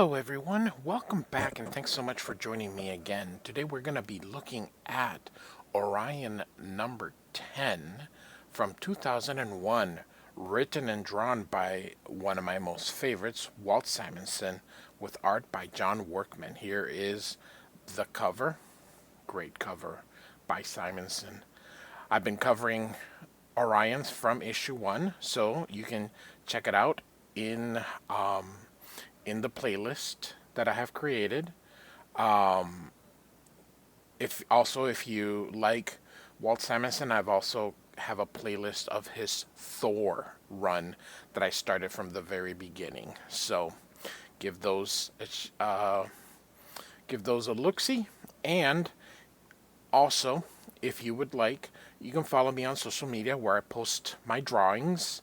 Hello everyone, welcome back and thanks so much for joining me again. Today we're going to be looking at Orion number 10 from 2001, written and drawn by one of my most favorites, Walt Simonson, with art by John Workman. Here is the cover, great cover by Simonson. I've been covering Orions from issue 1, so you can check it out in in the playlist that I have created. If you like Walt Simonson, I've also have a playlist of his Thor run that I started from the very beginning. So give those give those a look-see. And also, if you would like, you can follow me on social media where I post my drawings.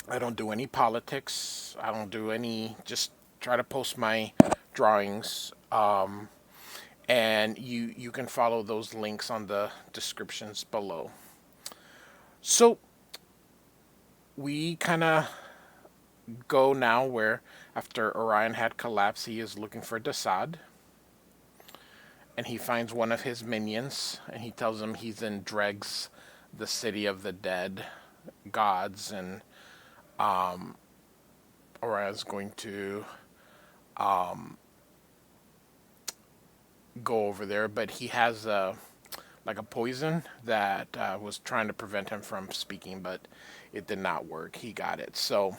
I don't do any politics. I don't do any, just try to post my drawings. And you can follow those links on the descriptions below. So we kind of go now where after Orion had collapsed, he is looking for Desaad. And he finds one of his minions, and he tells him he's in Dregs, the city of the dead gods, and Orion's going to go over there, but he has like a poison that was trying to prevent him from speaking, but it did not work. He got it, so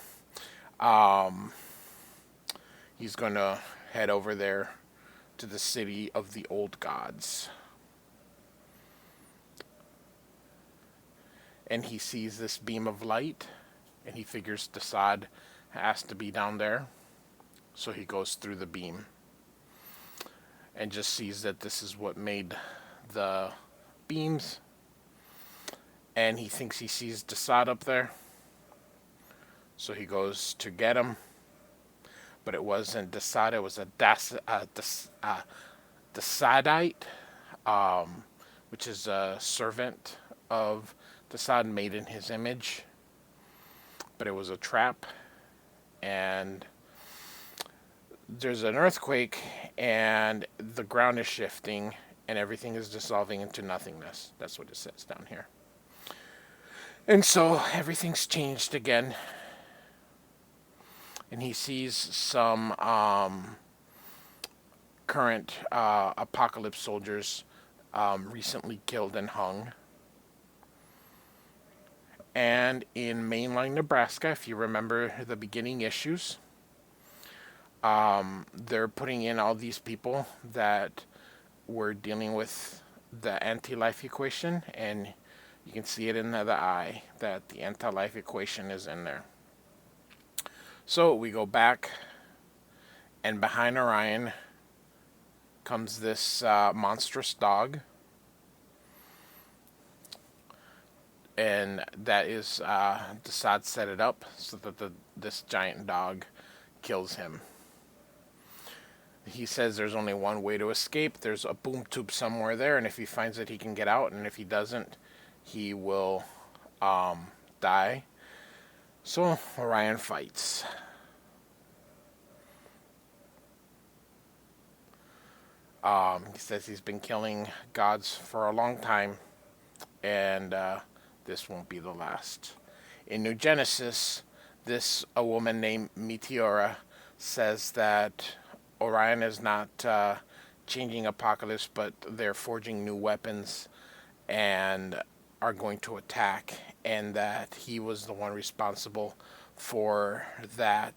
he's going to head over there to the city of the old gods. And he sees this beam of light, and he figures Desaad has to be down there. So he goes through the beam and just sees that this is what made the beams. And he thinks he sees Desaad up there. So he goes to get him. But it wasn't Desaad, it was a Desaadite, which is a servant of Desaad made in his image. But it was a trap. And there's an earthquake, and the ground is shifting, and everything is dissolving into nothingness. That's what it says down here. And so everything's changed again. And he sees some current apocalypse soldiers recently killed and hung. And in mainline Nebraska, if you remember the beginning issues, they're putting in all these people that were dealing with the anti-life equation, and you can see it in the eye that the anti-life equation is in there. So we go back, and behind Orion comes this monstrous dog. And that is Desaad set it up so that this giant dog kills him. He says there's only one way to escape. There's a boom tube somewhere there, and if he finds it, he can get out, and if he doesn't, he will die. So Orion fights. He says he's been killing gods for a long time, and this won't be the last. In New Genesis, a woman named Meteora says that Orion is not changing Apocalypse, but they're forging new weapons and are going to attack, and that he was the one responsible for that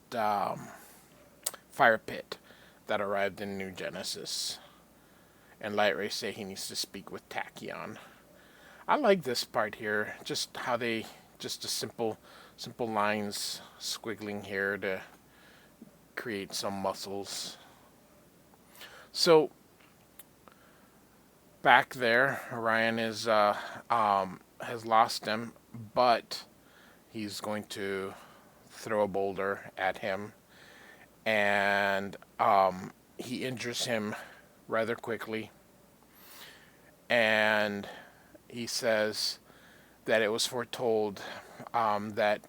fire pit that arrived in New Genesis. And Lightray say he needs to speak with Tachyon. I like this part here, just how they, just the simple lines squiggling here to create some muscles. So back there, Orion is has lost him, but he's going to throw a boulder at him, and he injures him rather quickly, and he says that it was foretold that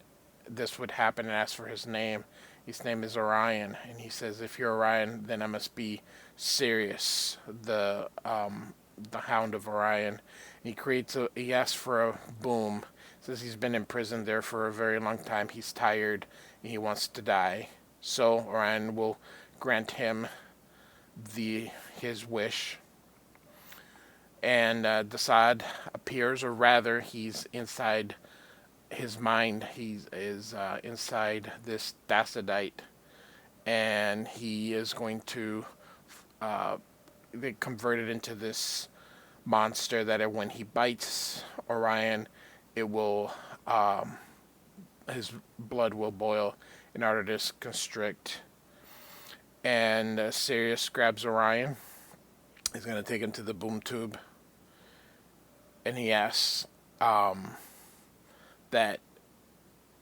this would happen, and asks for his name, His name is Orion, and he says, "If you're Orion, then I must be Sirius, the Hound of Orion." He asks for a boom. Says he's been imprisoned there for a very long time. He's tired, and he wants to die. So Orion will grant him his wish, and Desaad appears, or rather, he's inside his mind. He is inside this Dacidite, and he is going to they convert it into this monster that when he bites Orion, it will his blood will boil in order to constrict. And Sirius grabs Orion. He's going to take him to the boom tube, and he asks that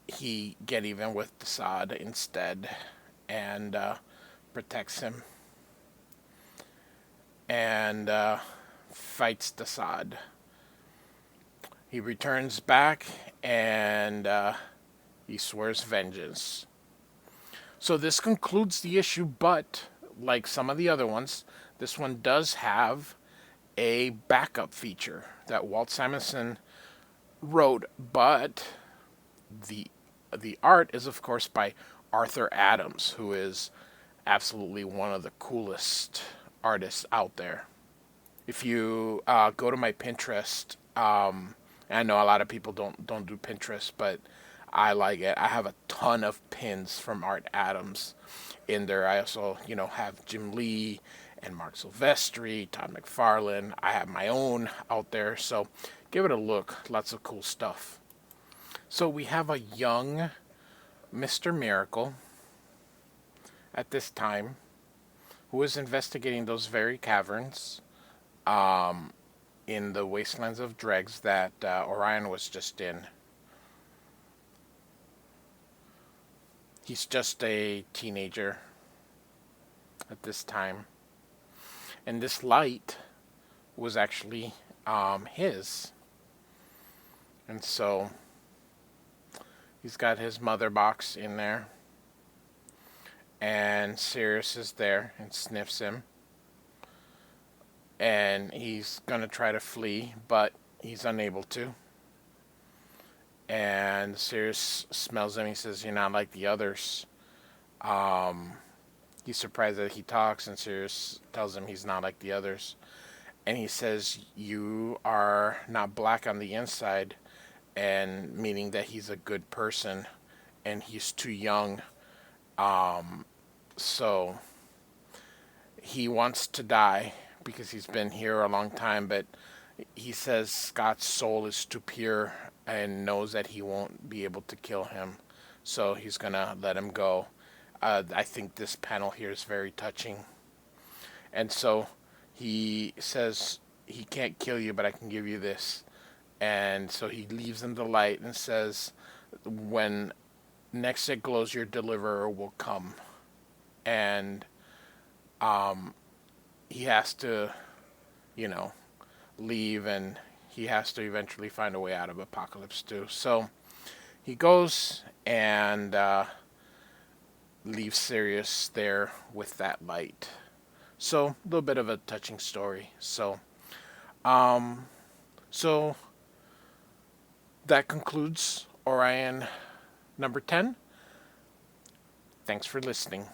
he get even with Desaad instead, and protects him, and fights Desaad. He returns back, and he swears vengeance. So this concludes the issue, but like some of the other ones, this one does have a backup feature that Walt Simonson wrote, but the art is, of course, by Arthur Adams, who is absolutely one of the coolest artists out there. If you go to my Pinterest, I know a lot of people don't do Pinterest, but I like it. I have a ton of pins from Art Adams in there. I also, have Jim Lee and Mark Silvestri, Todd McFarlane. I have my own out there, so give it a look. Lots of cool stuff. So we have a young Mr. Miracle at this time who is investigating those very caverns in the wastelands of dregs that Orion was just in. He's just a teenager at this time. And this light was actually his. And so he's got his mother box in there. And Sirius is there and sniffs him. And he's going to try to flee, but he's unable to. And Sirius smells him. He says, "You're not like the others." He's surprised that he talks, and Sirius tells him he's not like the others. And he says, "You are not black on the inside," and meaning that he's a good person, and he's too young. So he wants to die because he's been here a long time, but he says Scott's soul is too pure and knows that he won't be able to kill him, so he's gonna let him go. I think this panel here is very touching. And so he says, he can't kill you, but I can give you this. And so he leaves him the light and says, when next it glows, your deliverer will come. And he has to, leave, and he has to eventually find a way out of Apocalypse 2. So he goes and leaves Sirius there with that light. So a little bit of a touching story. So that concludes Orion number 10. Thanks for listening.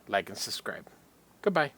Like and subscribe. Goodbye.